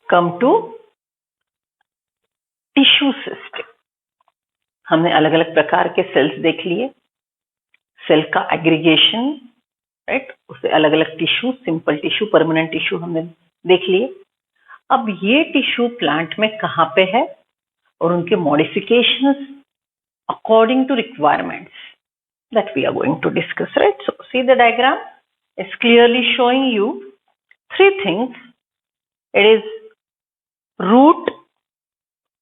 Come to tissue system. हमने अलग अलग प्रकार के सेल्स देख लिए, सेल का एग्रीगेशन, राइट, उससे अलग अलग tissue, simple tissue, permanent tissue हमने देख लिए। अब ये टिश्यू प्लांट में कहाँ पे है और उनके modifications according to requirements that we are going to discuss, right? So see, the diagram is clearly showing you three things. It is root,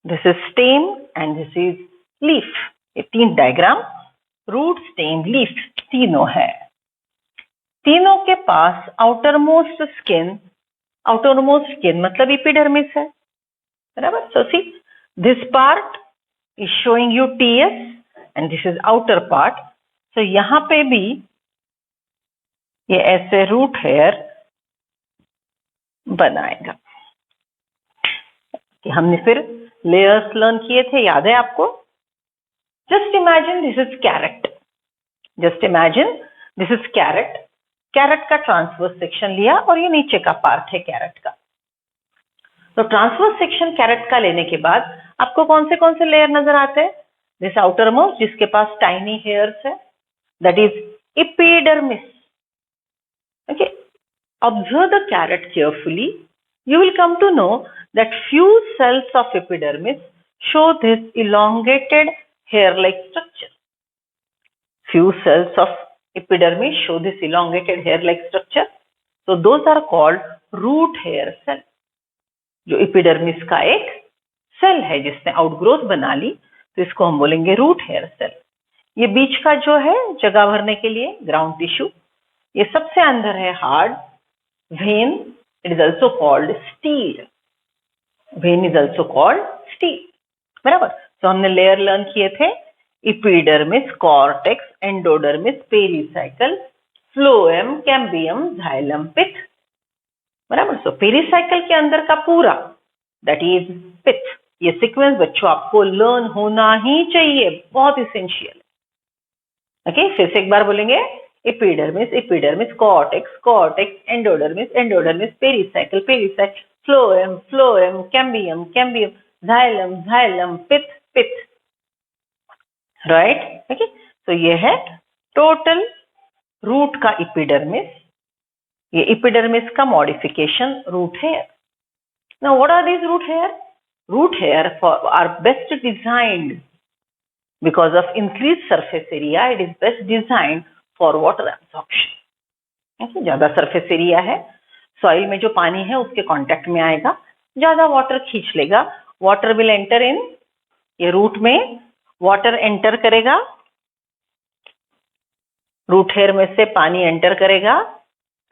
this is stem, and this is leaf. ये तीन diagram root, stem, leaf तीनों है। तीनों के पास outermost skin मतलब epidermis है, बराबर। So see, this part is showing you TS and this is outer part. तो यहां पे भी ये ऐसे रूट हेयर बनाएगा। कि हमने फिर लेयर्स लर्न किए थे, याद है आपको? Just imagine this is carrot, just imagine this is carrot. Carrot का ट्रांसवर्स सेक्शन लिया और ये नीचे का पार्ट है कैरेट का। तो ट्रांसवर्स सेक्शन कैरेट का लेने के बाद आपको कौन से लेयर नजर आते हैं? दिस आउटरमोस्ट जिसके पास टाइनी हेयर्स है, that is epidermis. Okay, observe the carrot carefully. You will come to know that few cells of epidermis show this elongated hair-like structure. Few cells of epidermis show this elongated hair-like structure. So those are called root hair cell. जो epidermis का एक cell है जिसने outgrowth बना ली, तो इसको हम बोलेंगे रूट हेयर सेल। ये बीच का जो है जगह भरने के लिए ग्राउंड टिश्यू, ये सबसे अंदर है hard vein, it is also called steel. Vein is also called steel, बराबर। तो हमने लेयर लर्न किए थे, epidermis, cortex, endodermis, pericycle, phloem, cambium, xylem, pith, बराबर। सो पेरिसाइकल के अंदर का पूरा दैट इज पिथ। ये सीक्वेंस बच्चों आपको लर्न होना ही चाहिए, बहुत इसेंशियल। ओके, फिर से एक बार बोलेंगे, epidermis, cortex, endodermis, pericycle, phloem, cambium, xylem, pith, right. Okay, तो ये है टोटल रूट का एपिडर्मिस। ये एपिडर्मिस का modification root hair. Now what are these root hair? Root hair are best designed because of increased surface area. It is best designed for water absorption. Okay, ज्यादा surface area है, soil में जो पानी है उसके contact में आएगा, ज्यादा वाटर खींच लेगा, वाटर विल एंटर इन, ये रूट में वाटर एंटर करेगा, रूट हेयर में से पानी एंटर करेगा,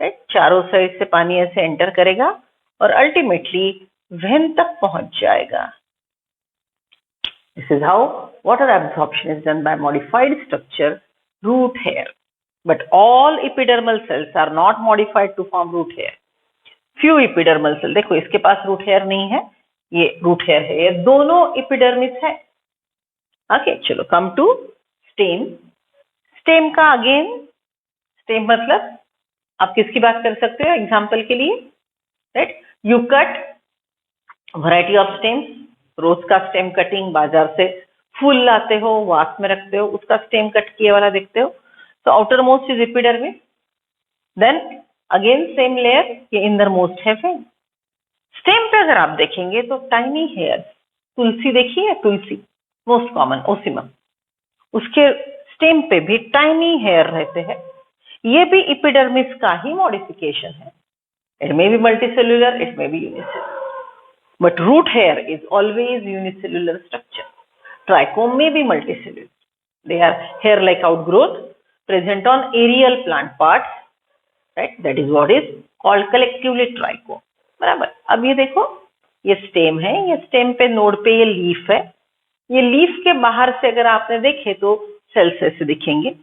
राइट, चारों साइड से पानी ऐसे एंटर करेगा और अल्टीमेटली वेन तक पहुंच जाएगा। This is how water absorption is done by modified structure, root hair. But all epidermal cells are not modified to form root hair. Few epidermal cells, देखो इसके पास root hair नहीं है, ये root hair है, ये दोनों epidermis है। Okay, चलो come to stem. Stem का again, stem मतलब आप किसकी बात कर सकते हो एग्जाम्पल के लिए? Right, you cut variety of stems, rose का स्टेम कटिंग, बाजार से फूल लाते हो, वास में रखते हो, उसका स्टेम कट किए वाला देखते हो। तो outer most is epidermis, then again same layer, ये इनर मोस्ट है वेन। स्टेम पे अगर आप देखेंगे तो टाइनी हेयर, तुलसी देखिए, तुलसी मोस्ट कॉमन ओसिमम, उसके स्टेम पे भी टाइनी हेयर रहते हैं। ये भी एपिडर्मिस का ही मॉडिफिकेशन है। It may be multicellular, it may be unicellular, but root hair is always unicellular structure. Trichome may be multicellular. They are hair-like outgrowth present on aerial plant parts, right? That is what is called collectively trichome. बराबर। अब ये देखो, ये stem है, ये stem पे node पे ये लीफ है। ये लीफ के बाहर से अगर आपने देखे तो सेल्स ऐसे दिखेंगे।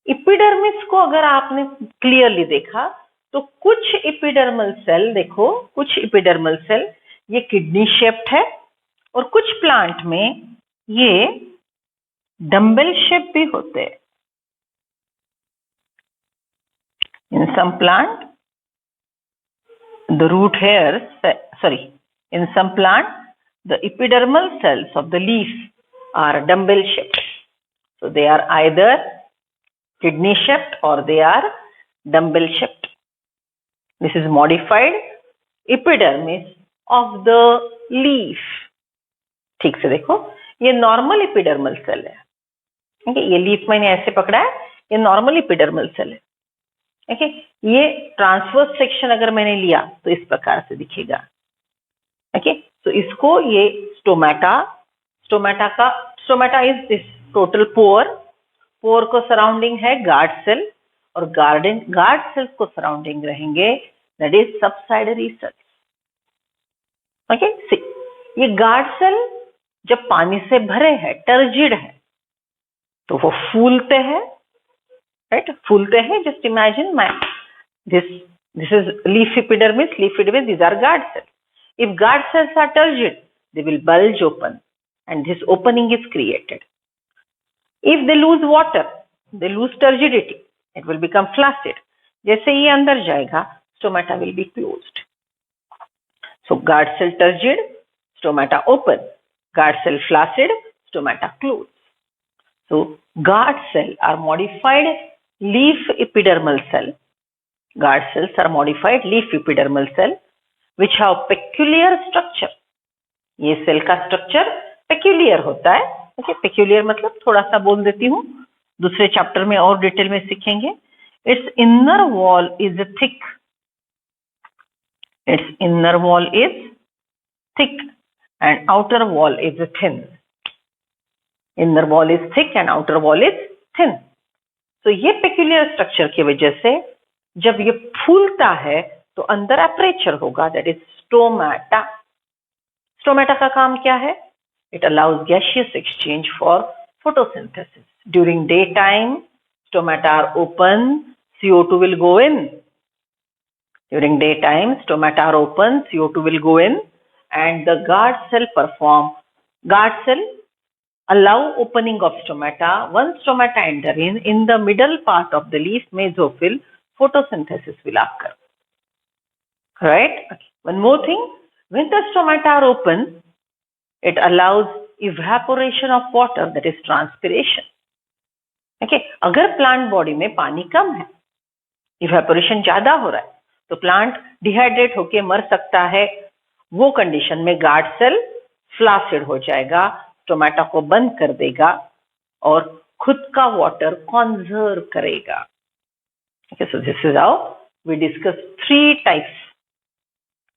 एपिडर्मिस को अगर आपने क्लियरली देखा तो कुछ एपिडर्मल सेल, देखो कुछ एपिडर्मल सेल ये किडनी शेप्ड है और कुछ प्लांट में ये डम्बल शेप भी होते हैं। In some plant the root hair, sorry, In some plant, the epidermal cells of the leaf are dumbbell shaped. So they are either kidney shaped or they are dumbbell shaped. This is modified epidermis of the leaf. ठीक से देखो, ये normal epidermal cell है. ठीक है, ये leaf मैंने ऐसे पकड़ा है, ये नॉर्मल एपिडर्मल सेल है. ठीक है, ये ट्रांसवर्स सेक्शन अगर मैंने लिया तो इस प्रकार से दिखेगा. ओके, तो इसको ये stomata is this total pore को सराउंडिंग है गार्ड सेल, और गार्ड सेल्स को सराउंडिंग रहेंगे that is subsidiary cells. Okay, ये गार्ड सेल जब पानी से भरे हैं, टर्जिड है, तो वो फूलते हैं. राइट, फूलते हैं. Just imagine this is leaf epidermis, these are guard cells. If guard cells are turgid, they will bulge open and this opening is created. If they lose water, they lose turgidity, it will become flaccid. जैसे ये अंदर जाएगा, stomata will be closed. So guard cell turgid, stomata open. Guard cell flaccid, stomata closed. So guard cell are modified leaf epidermal cell. Guard cells are modified leaf epidermal cell which have peculiar structure. ये cell का structure peculiar होता है. Okay, peculiar मतलब थोड़ा सा बोल देती हूँ, दूसरे चैप्टर में और डिटेल में सीखेंगे. It's inner wall is thick. Its inner wall is thick and outer wall is thin. Inner wall is thick and outer wall is thin. तो ये peculiar structure की वजह से जब ये फूलता है तो अंदर अपर्चर होगा, that is stomata. Stomata का काम क्या है? It allows gaseous exchange for photosynthesis. During daytime, stomata are open, CO2 will go in. During daytime, stomata are open, CO2 will go in, and the guard cell allow opening of stomata. Once stomata enter in the middle part of the leaf mesophyll, photosynthesis will occur. Right? Okay. One more thing, when the stomata are open, it allows evaporation of water, that is transpiration. Okay, अगर plant body में पानी कम है, evaporation ज्यादा हो रहा है, तो plant dehydrate होके मर सकता है. वो कंडीशन में गार्ड सेल फ्लासिड हो जाएगा, स्टोमेटा को बंद कर देगा और खुद का वाटर कंजर्व करेगा. Okay, so this is how we discuss 3 types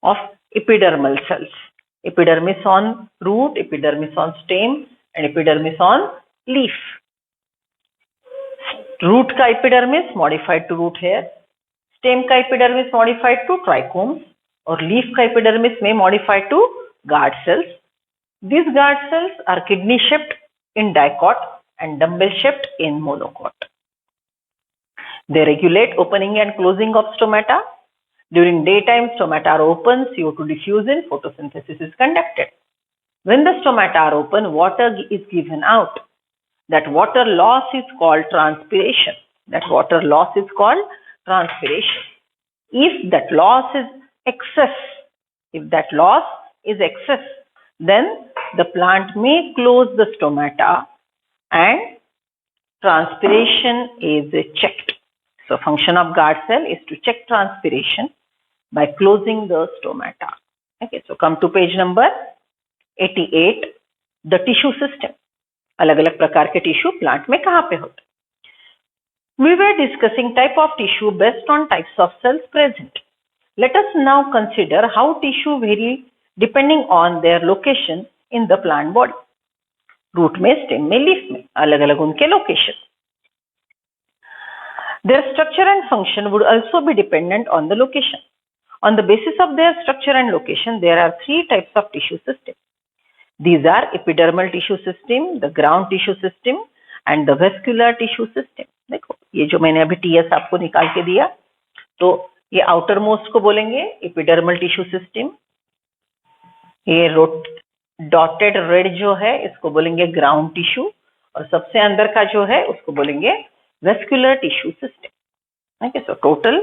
of epidermal cells. Epidermis on root, epidermis on stem and epidermis on leaf. Root का epidermis modified to root hair, stem का epidermis modified to trichomes और leaf का epidermis में modified to guard cells. These guard cells are kidney shaped in dicot and dumbbell shaped in monocot. They regulate opening and closing of stomata. During daytime, stomata are open, CO2 diffuses in, photosynthesis is conducted. When the stomata are open, water is given out. That water loss is called transpiration. If that loss is excess, then the plant may close the stomata and transpiration is checked. So function of guard cell is to check transpiration by closing the stomata. Okay, so come to page number 88, the tissue system. अलग अलग प्रकार के tissue plant में कहाँ पे होते. We were discussing type of tissue based on types of cells present. Let us now consider how tissue vary depending on their location in the plant body. Root में, stem में, leaf में अलग अलग उनके location. Their structure and function would also be dependent on the location. On the basis of their structure and location, there are 3 types of tissue system. These are epidermal tissue system, the ground tissue system and the vascular tissue system. देखो ये जो मैंने अभी TS आपको निकाल के दिया, तो ये आउटर मोस्ट को बोलेंगे epidermal tissue system. ये डॉटेड रेड जो है इसको बोलेंगे ग्राउंड टिश्यू, और सबसे अंदर का जो है उसको बोलेंगे वेस्कुलर टिश्यू सिस्टम. ठीक है, सो टोटल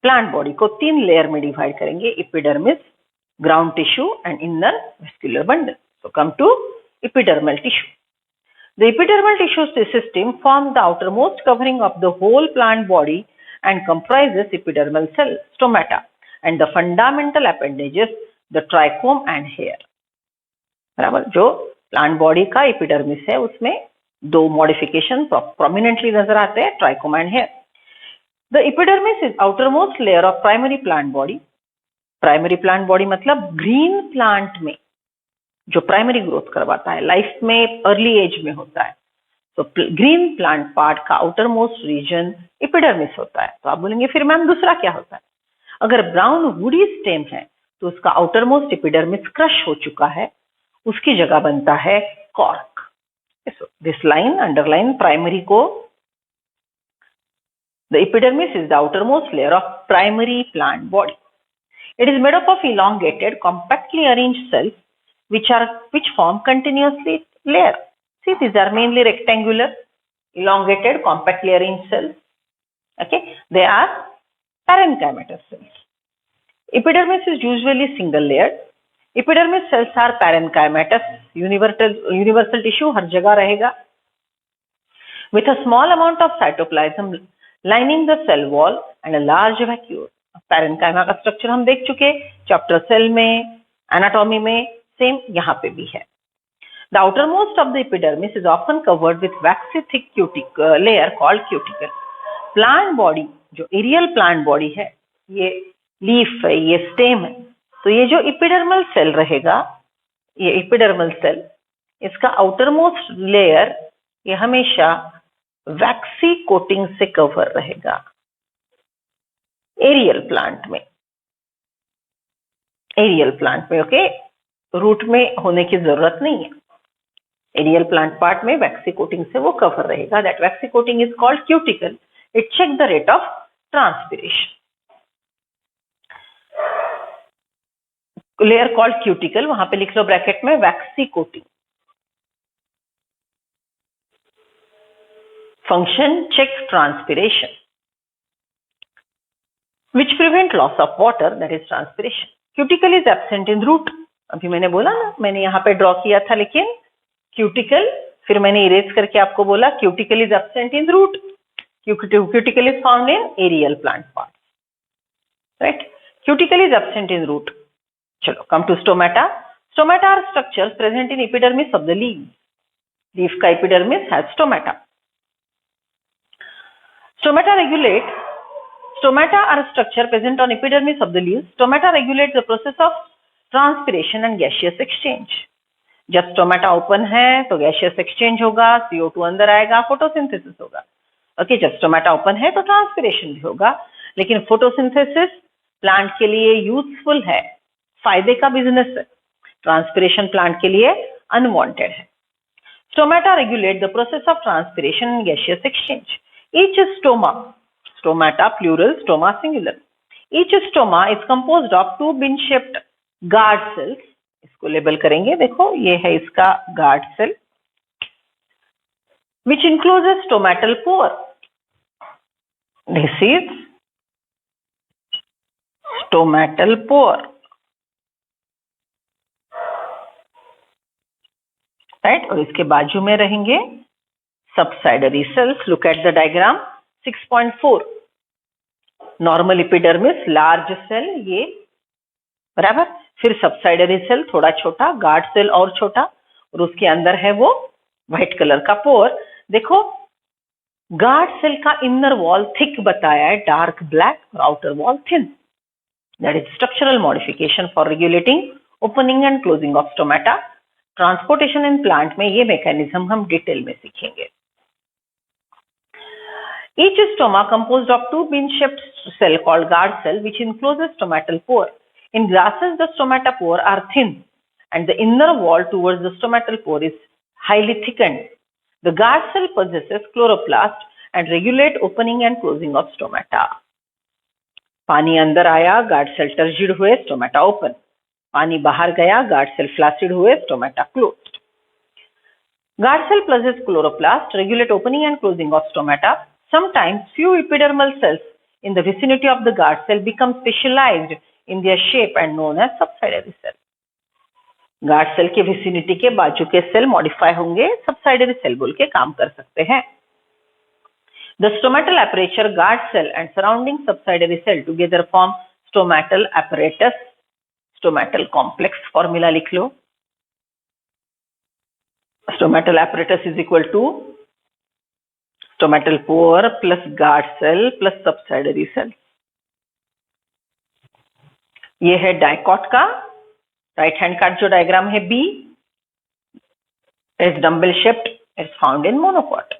प्लांट बॉडी को 3 लेयर में डिवाइड करेंगे, epidermis, ground tissue and inner vascular bundle. So come to epidermal tissue. The epidermal tissue system forms the outermost covering of the whole plant body and comprises epidermal cell, stomata, and the fundamental appendages, the trichome and hair. बराबर, जो plant body का epidermis है उसमें दो modification prominently नजर आते हैं, trichome and hair. The epidermis is outermost layer of primary plant body. Primary plant body मतलब ग्रीन प्लांट में जो प्राइमरी ग्रोथ करवाता है, लाइफ में अर्ली एज में होता है. तो ग्रीन प्लांट पार्ट का आउटर मोस्ट रीजन एपिडर्मिस होता है. तो आप बोलेंगे फिर मैम दूसरा क्या होता है? अगर ब्राउन वुडी स्टेम है तो उसका आउटर मोस्ट एपिडर्मिस क्रश हो चुका है, उसकी जगह बनता है cork. This line underline primary को. The epidermis is the outer most layer of primary plant body. It is made up of elongated, compactly arranged cells which form continuously layer. See, these are mainly rectangular, elongated, compactly arranged cells. Okay, they are parenchymatous cells. Epidermis is usually single layered. Epidermis cells are parenchymatous, universal tissue हर जगह रहेगा, with a small amount of cytoplasm lining the cell wall and a large vacuole. Parenchyma का structure हम देख चुके chapter cell में, anatomy में, same यहाँ पे भी है. The outer most of the epidermis is often covered with vaccine thick layer called cuticle. Plant body जो एरियल प्लांट बॉडी है, ये लीफ है, ये स्टेम है, तो ये जो एपिडर्मल सेल रहेगा, ये एपिडर्मल सेल, इसका आउटर मोस्ट लेयर ये हमेशा वैक्सी कोटिंग से कवर रहेगा. एरियल प्लांट में, ओके, रूट में होने की जरूरत नहीं है. एरियल प्लांट पार्ट में वैक्सी कोटिंग से वो कवर रहेगा. That waxy coating is called cuticle. It check the rate of transpiration. Layer called cuticle, वहां पे लिख लो ब्रैकेट में waxy coating. Function check transpiration which prevent loss of water, that is transpiration. Cuticle is absent in root. अभी मैंने बोला ना, मैंने यहाँ पे ड्रॉ किया था, लेकिन क्यूटिकल फिर मैंने इरेज करके आपको बोला cuticle is absent in root. Cuticle is found in aerial plant part, right. Cuticle is absent in root. चलो come to stomata. Stomata are structures present in epidermis of the leave. Leaf का epidermis has stomata. Stomata regulate. Stomata are a structure present on epidermis of the leaves. Stomata regulates the process of transpiration and gaseous exchange. जब stomata open है तो gaseous exchange होगा, CO2 अंदर आएगा, photosynthesis होगा. Okay, जब stomata open है तो ट्रांसपिरेशन भी होगा. लेकिन फोटोसिंथेसिस प्लांट के लिए यूजफुल है, फायदे का बिजनेस है. ट्रांसपिरेशन प्लांट के लिए अनवांटेड है. Stomata regulate the process of transpiration and gaseous exchange. Each stoma, stomata plural, stoma singular. Each stoma is composed of two bean-shaped guard cells. इसको लेबल करेंगे, देखो ये है इसका guard cell, which encloses stomatal pore. This is stomatal pore, right? और इसके बाजू में रहेंगे subsidiary cells. Look at the diagram 6.4. Normal epidermis large cell, ये बराबर, फिर सबसाइडरी सेल थोड़ा छोटा, गार्ड सेल और छोटा, और उसके अंदर है वो व्हाइट कलर का पोर. देखो गार्ड सेल का इनर वॉल थिक बताया है, डार्क ब्लैक, और outer wall thin. That is structural modification for regulating opening and closing of stomata. Transportation in plant में ये मैकेनिज्म हम डिटेल में सीखेंगे. Each stoma composed of two bean-shaped cell called guard cell, which encloses stomatal pore. In grasses, the stomata pore are thin, and the inner wall towards the stomatal pore is highly thickened. The guard cell possesses chloroplast and regulate opening and closing of stomata. पानी अंदर आया, guard cell turgid हुए, stomata open. पानी बाहर गया, guard cell flaccid हुए, stomata closed. Guard cell possesses chloroplast, regulate opening and closing of stomata. Sometimes few epidermal cells in the vicinity of the guard cell become specialized in their shape and known as subsidiary cell. Guard cell के vicinity के बाजू के cell modify होंगे, subsidiary cell बोल के काम कर सकते हैं. The stomatal aperture, guard cell and surrounding subsidiary cell together form stomatal apparatus. Stomatal complex formula लिख लो. Stomatal apparatus is equal to stomatal pore plus guard cell plus subsidiary cell. ये है dicot का राइट हैंड का जो diagram है B is dumbbell shaped, is found in monocot.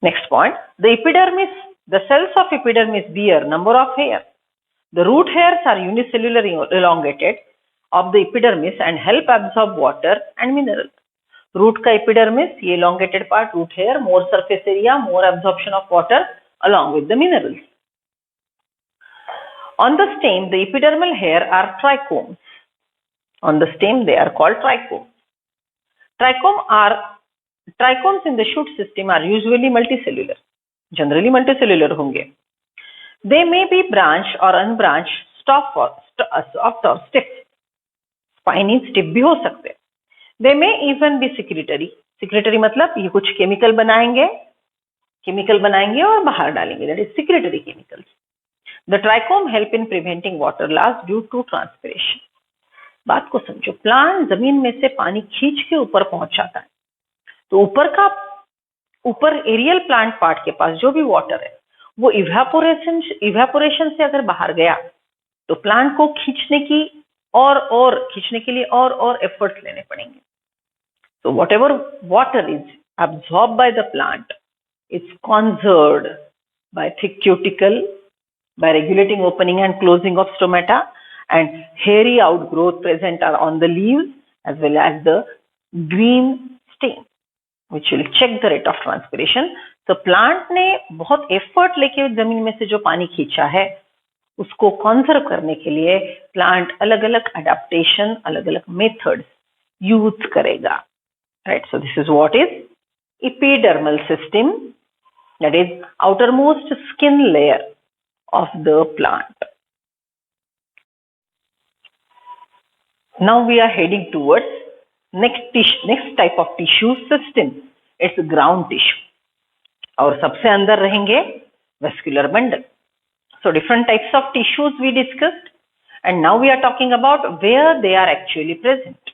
Next point, the epidermis, the cells of epidermis bear number of hairs. The root hairs are unicellular elongated of the epidermis and help absorb water and minerals. Root का epidermis, ये elongated part, root hair, more surface area, more absorption of water along with the minerals. On the stem, the epidermal hair are trichomes. On the stem, they are called trichomes. Trichomes in the shoot system are usually multicellular. Generally multicellular होंगे. They may be branched or unbranched, soft or stiff. Spiny stiff भी हो सकते हैं. They may even be secretory. Secretory मतलब ये कुछ chemical बनाएंगे और बाहर डालेंगे. That is secretory chemicals. The trichome help in preventing water loss due to transpiration. बात को समझो. प्लांट जमीन में से पानी खींच के ऊपर पहुंचाता है. तो ऊपर एरियल प्लांट पार्ट के पास जो भी वाटर है वो इवेपोरेशन से अगर बाहर गया तो प्लांट को खींचने के लिए और एफर्ट्स लेने पड़ेंगे. So whatever water is absorbed by the plant, it's conserved by thick cuticle, by regulating opening and closing of stomata, and hairy outgrowth present are on the leaves as well as the green stem, which will check the rate of transpiration. तो plant ने बहुत effort लेके जमीन में से जो पानी खींचा है उसको कंजर्व करने के लिए प्लांट अलग अलग एडेप्टेशन, अलग अलग मेथड्स यूज करेगा. Right, so this is what is epidermal system, that is outermost skin layer of the plant. Now we are heading towards next type of tissue system. It's ground tissue. और सबसे अंदर रहेंगे vascular bundle. So different types of tissues we discussed, and now we are talking about where they are actually present.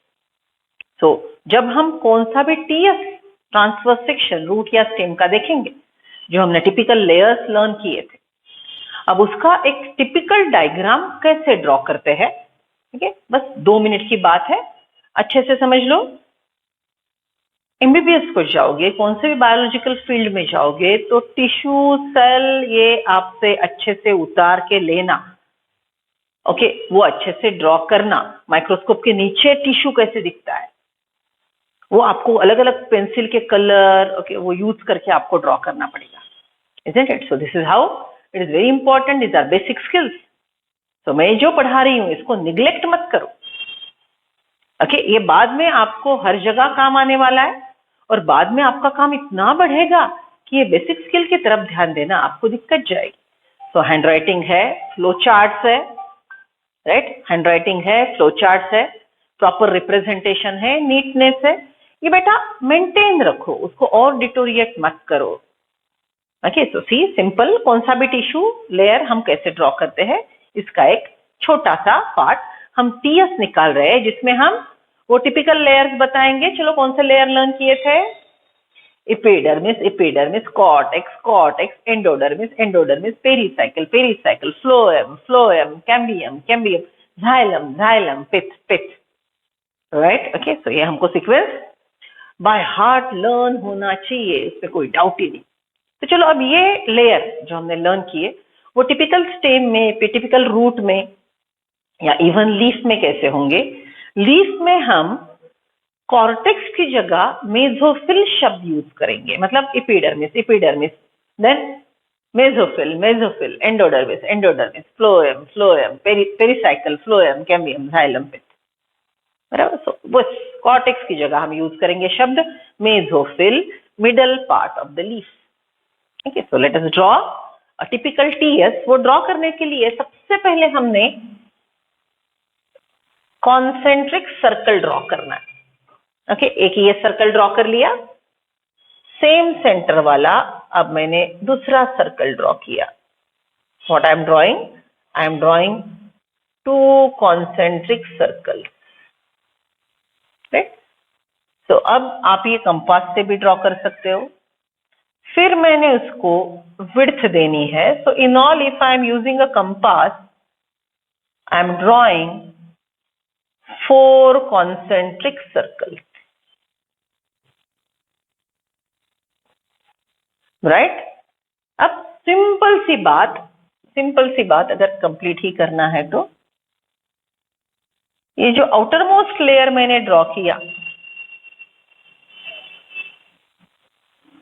So जब हम कौन सा भी TS transverse section root या स्टेम का देखेंगे जो हमने टिपिकल लेयर्स लर्न किए थे, अब उसका एक टिपिकल डायग्राम कैसे ड्रॉ करते हैं. ठीक है, बस 2 मिनट की बात है, अच्छे से समझ लो. एमबीबीएस को जाओगे, कौन से भी बायोलॉजिकल फील्ड में जाओगे तो टिश्यू सेल ये आपसे अच्छे से उतार के लेना. ओके, वो अच्छे से ड्रॉ करना. माइक्रोस्कोप के नीचे टिश्यू कैसे दिखता है वो आपको अलग अलग पेंसिल के कलर वो यूज करके आपको ड्रॉ करना पड़ेगा. Isn't it? So this is how it is very important. These are basic skills. So मैं जो पढ़ा रही हूँ इसको निग्लेक्ट मत करो. ओके, ये बाद में आपको हर जगह काम आने वाला है और बाद में आपका काम इतना बढ़ेगा कि ये बेसिक स्किल की तरफ ध्यान देना आपको दिक्कत जाएगी. सो हैंड राइटिंग है, फ्लो चार्ट्स है, राइट, हैंड राइटिंग है, फ्लो चार्ट्स है, प्रॉपर रिप्रेजेंटेशन है, नीटनेस है, ये बेटा मेंटेन रखो, उसको और डिटोरिएट मत करो. ओके, सो सी सिंपल कौन सा भी टिश्यू लेयर हम कैसे ड्रॉ करते हैं इसका एक छोटा सा पार्ट हम टीएस निकाल रहे हैं जिसमें हम वो टिपिकल लेयर्स बताएंगे. चलो कौन से लेयर लर्न किए थे? Epidermis, cortex, endodermis, pericycle, phloem, cambium, xylem, pith. Right, okay, so ये हमको सीक्वेंस बाय हार्ट लर्न होना चाहिए, इसमें कोई डाउट ही नहीं. तो चलो अब ये लेयर जो हमने लर्न किए वो टिपिकल स्टेम में, टिपिकल रूट में या इवन लीफ में कैसे होंगे. लीफ में हम कॉर्टेक्स की जगह मेसोफिल शब्द यूज करेंगे, मतलब epidermis, then mesophyll, endodermis, phloem, pericycle, phloem, cambium, xylem, pith. बराबर. सो बस कॉर्टेक्स की जगह हम यूज करेंगे शब्द mesophyll, middle part of the leaf. Okay, so let us draw typical TS वो ड्रॉ करने के लिए सबसे पहले हमने कॉन्सेंट्रिक सर्कल ड्रॉ करना है. ओके, एक ये सर्कल ड्रॉ कर लिया, सेम सेंटर वाला अब मैंने दूसरा सर्कल ड्रॉ किया. What I am drawing? I am drawing 2 concentric circle. Right. तो अब आप ये कंपास से भी ड्रॉ कर सकते हो. फिर मैंने उसको विड्थ देनी है. So in all if I am using a compass, I am drawing 4 concentric circles. Right. अब सिंपल सी बात अगर कंप्लीट ही करना है तो ये जो आउटर मोस्ट लेयर मैंने ड्रॉ किया,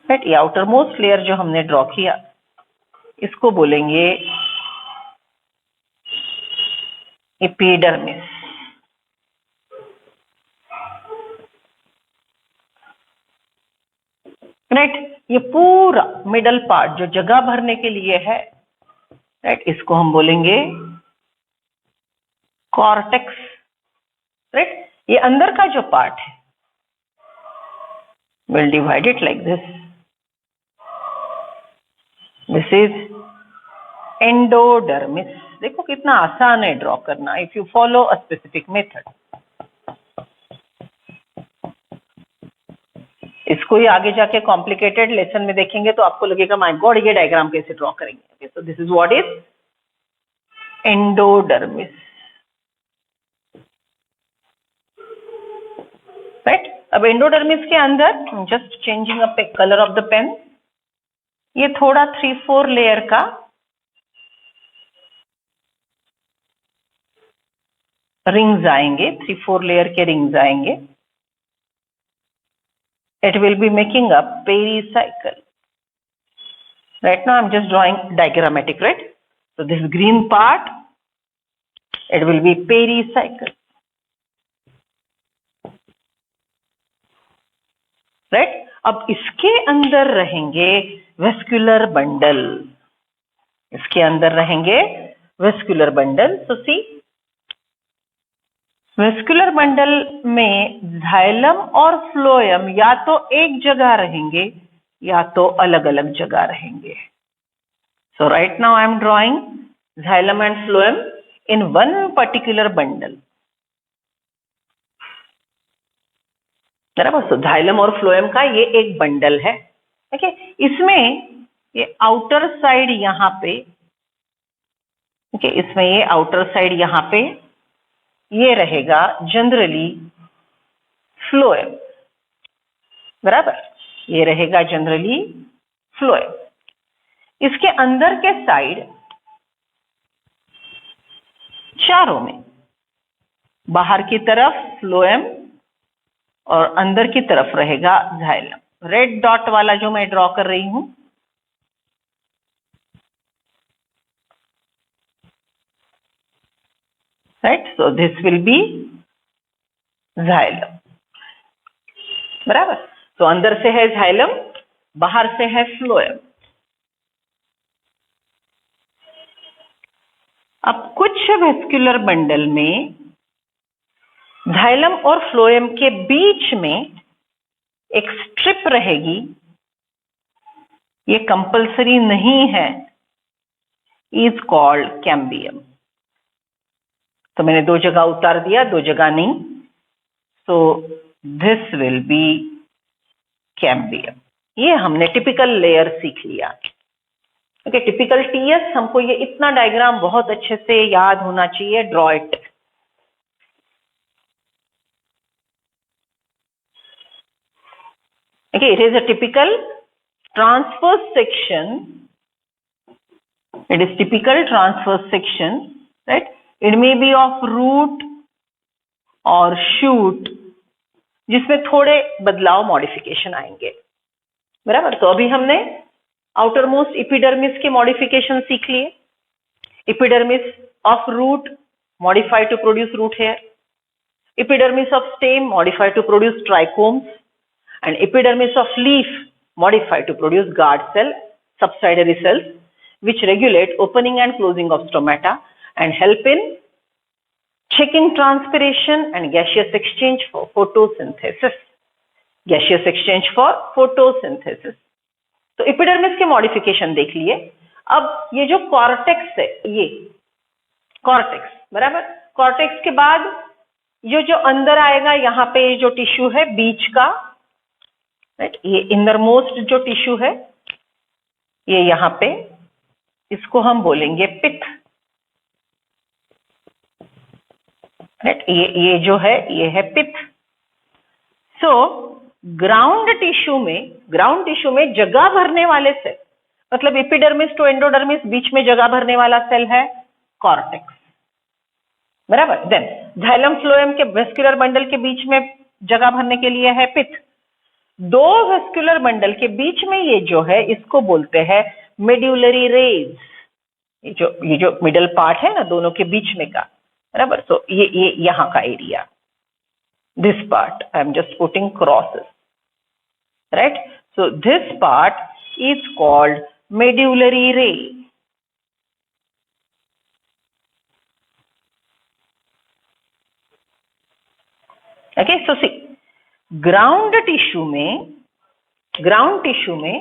राइट, ये आउटर मोस्ट लेयर जो हमने ड्रॉ किया इसको बोलेंगे एपिडर्मिस. राइट. ये पूरा मिडल पार्ट जो जगह भरने के लिए है, राइट, इसको हम बोलेंगे कॉर्टेक्स. राइट. ये अंदर का जो पार्ट है, will divide it like this. This is endodermis. देखो कितना आसान है ड्रॉ करना if you follow a specific method. इसको ही आगे जाके कॉम्प्लिकेटेड लेसन में देखेंगे तो आपको लगेगा माय गॉड ये डायग्राम कैसे ड्रॉ करेंगे. So this is what is endodermis. Right. अब एंडोडर्मिस के अंदर just changing a colour of the pen, ये थोड़ा 3-4 लेयर का रिंग्स आएंगे, 3-4 लेयर के रिंग्स आएंगे. It will be making a pericycle. Right now I'm just drawing diagrammatic, right? So this green part, it will be pericycle. Right? अब इसके अंदर रहेंगे वेस्कुलर बंडल. इसके अंदर रहेंगे vascular bundle. So see, vascular bundle में xylem और phloem या तो एक जगह रहेंगे या तो अलग अलग जगह रहेंगे. So right now I am drawing xylem and phloem in one particular bundle. बराबर. सो जाइलम और फ्लोएम का ये एक बंडल है. ओके. इसमें ये आउटर साइड यहाँ पे, ओके, इसमें ये आउटर साइड यहाँ पे ये रहेगा जनरली फ्लोएम. बराबर. ये रहेगा जनरली फ्लोएम. इसके अंदर के साइड चारों में, बाहर की तरफ फ्लोएम और अंदर की तरफ रहेगा जाइलम. रेड डॉट वाला जो मैं ड्रॉ कर रही हूं, right. So this will be xylem. बराबर. तो अंदर से है जाइलम, बाहर से है फ्लोएम. अब कुछ वेस्कुलर बंडल में जाइलम और फ्लोएम के बीच में एक स्ट्रिप रहेगी. ये कंपल्सरी नहीं है, इज कॉल्ड कैम्बियम. तो मैंने 2 जगह उतार दिया, 2 जगह नहीं. So this will be cambium. ये हमने टिपिकल लेयर सीख लिया. ओके. टिपिकल टीएस, हमको ये इतना डायग्राम बहुत अच्छे से याद होना चाहिए. Draw it. Okay. It is a typical transverse section. It is typical transverse section. Right. It may be of root or shoot, जिसमें थोड़े बदलाव मॉडिफिकेशन आएंगे. बराबर. तो अभी हमने आउटर मोस्ट एपिडर्मिस के मॉडिफिकेशन सीख लिए. Epidermis of root modified to produce root hair, epidermis of stem modified to produce trichomes, and epidermis of leaf modified to produce guard cell, subsidiary cells, which regulate opening and closing of stomata and help in checking transpiration and gaseous exchange for photosynthesis. Gaseous exchange for photosynthesis. तो epidermis के modification देख लिए। अब ये जो cortex है, ये cortex, बराबर, कॉर्टेक्स के बाद ये जो अंदर आएगा, यहाँ पे जो टिश्यू है बीच का, राइट, ये इनरमोस्ट जो टिश्यू है, ये यहाँ पे, इसको हम बोलेंगे पिथ, राइट, ये जो है ये है पिथ। सो ग्राउंड टिश्यू में जगह भरने वाले सेल, मतलब एपिडर्मिस टू एंडोडर्मिस बीच में जगह भरने वाला सेल है कॉर्टेक्स, बराबर। देन जाइलम फ्लोएम के वेस्कुलर बंडल के बीच में जगह भरने के लिए है पिथ। दो वेस्कुलर बंडल के बीच में ये जो है इसको बोलते हैं मेड्यूलरी रेज। ये जो मिडल पार्ट है ना दोनों के बीच में का, बराबर। तो ये यहाँ का area, this part I am just putting crosses, right? So this part is called medullary ray. Okay, so see, ground tissue में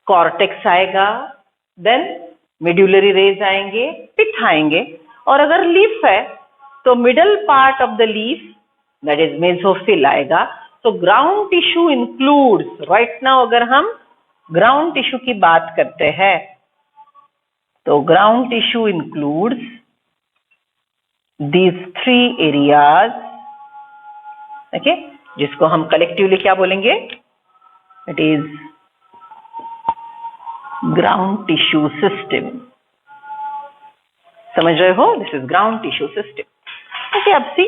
cortex आएगा, then medullary rays आएंगे, pith आएंगे, और अगर leaf है तो middle part of the leaf, that is mesophyll आएगा। तो ground tissue includes, right now अगर हम ग्राउंड टिश्यू की बात करते हैं तो ground tissue includes these three areas, okay, जिसको हम कलेक्टिवली क्या बोलेंगे, it is ground tissue system. समझ रहे हो, this is ground tissue system. Okay, अब सी,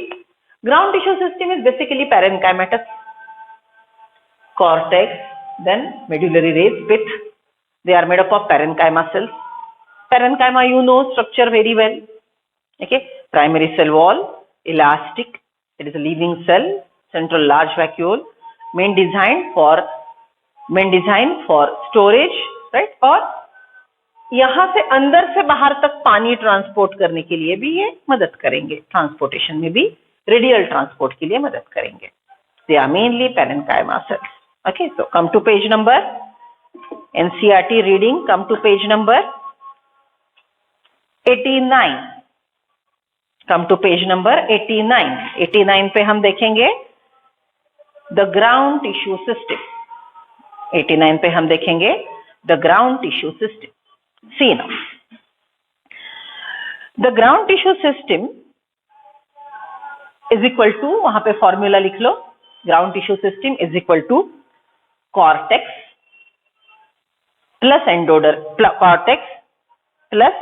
ground tissue system is basically parenchymatous, cortex, then medullary rays, pith. They are made up of parenchyma cells. Parenchyma, you know structure very well. Okay, primary cell wall, elastic. It is a living cell, central large vacuole, main design for storage, right? और यहाँ से अंदर से बाहर तक पानी transport करने के लिए भी ये मदद करेंगे, ट्रांसपोर्टेशन में भी, रेडियल ट्रांसपोर्ट के लिए मदद करेंगे। They are mainly parenchyma cells. Okay, so come to page number, NCERT reading, come to page number 89. Come to page number 89. 89 पे हम देखेंगे the ground tissue system. 89 पे हम देखेंगे the ground tissue system. See now, the ground tissue system is equal to, वहां पे formula लिख लो, ground tissue system is equal to cortex plus cortex plus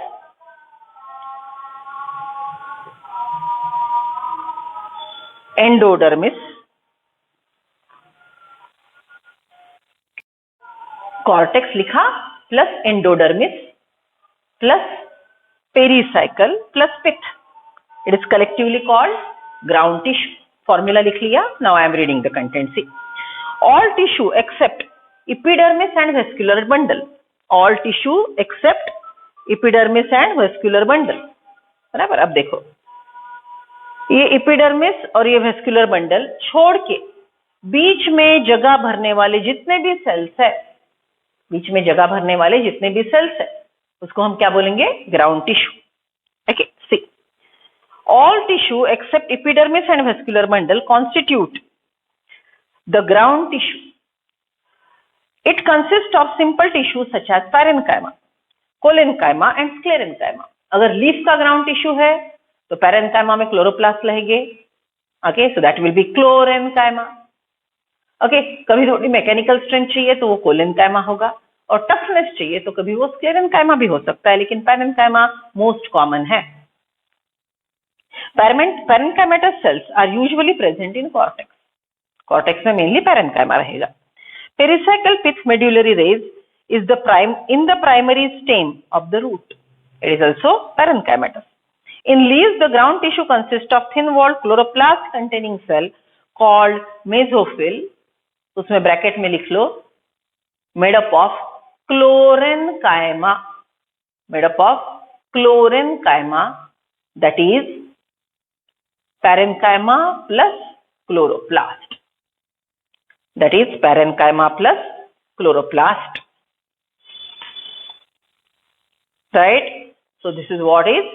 endodermis, cortex लिखा plus endodermis plus pericycle plus pith. It is collectively called ground tissue. Formula लिख लिया. Now I am reading the content. See, all tissue except epidermis and vascular bundle. All tissue except epidermis and vascular bundle. बराबर। अब देखो, ये epidermis और ये vascular bundle छोड़ के बीच में जगह भरने वाले जितने भी सेल्स है, बीच में जगह भरने वाले जितने भी सेल्स है, उसको हम क्या बोलेंगे, ground tissue. Okay, C, all tissue except epidermis and vascular bundle constitute the ground tissue. It consists of simple tissues such as parenchyma, collenchyma and sclerenchyma. अगर लीफ का ग्राउंड टिश्यू है तो पैरेन्काइमा में क्लोरोप्लास्ट रहेंगे। Okay, so that will be क्लोरेन्काइमा। Okay, कभी थोड़ी mechanical strength चाहिए तो वो कोलेन्काइमा होगा, और टफनेस चाहिए तो कभी वो स्क्लेरेन्काइमा भी हो सकता है, लेकिन पैरेन्काइमा मोस्ट कॉमन है। Parenchymatous cells are usually present in cortex. Cortex में mainly parenchyma रहेगा। Pericycle pith medullary rays is in the primary stem of the root. It is also parenchymatous. In leaves, the ground tissue consists of thin-walled chloroplast containing cell called mesophyll. उसमें bracket में लिख लो, made up of chlorenchyma. made up of chlorenchyma, that is parenchyma plus chloroplast. That is parenchyma plus chloroplast. Right? So this is what is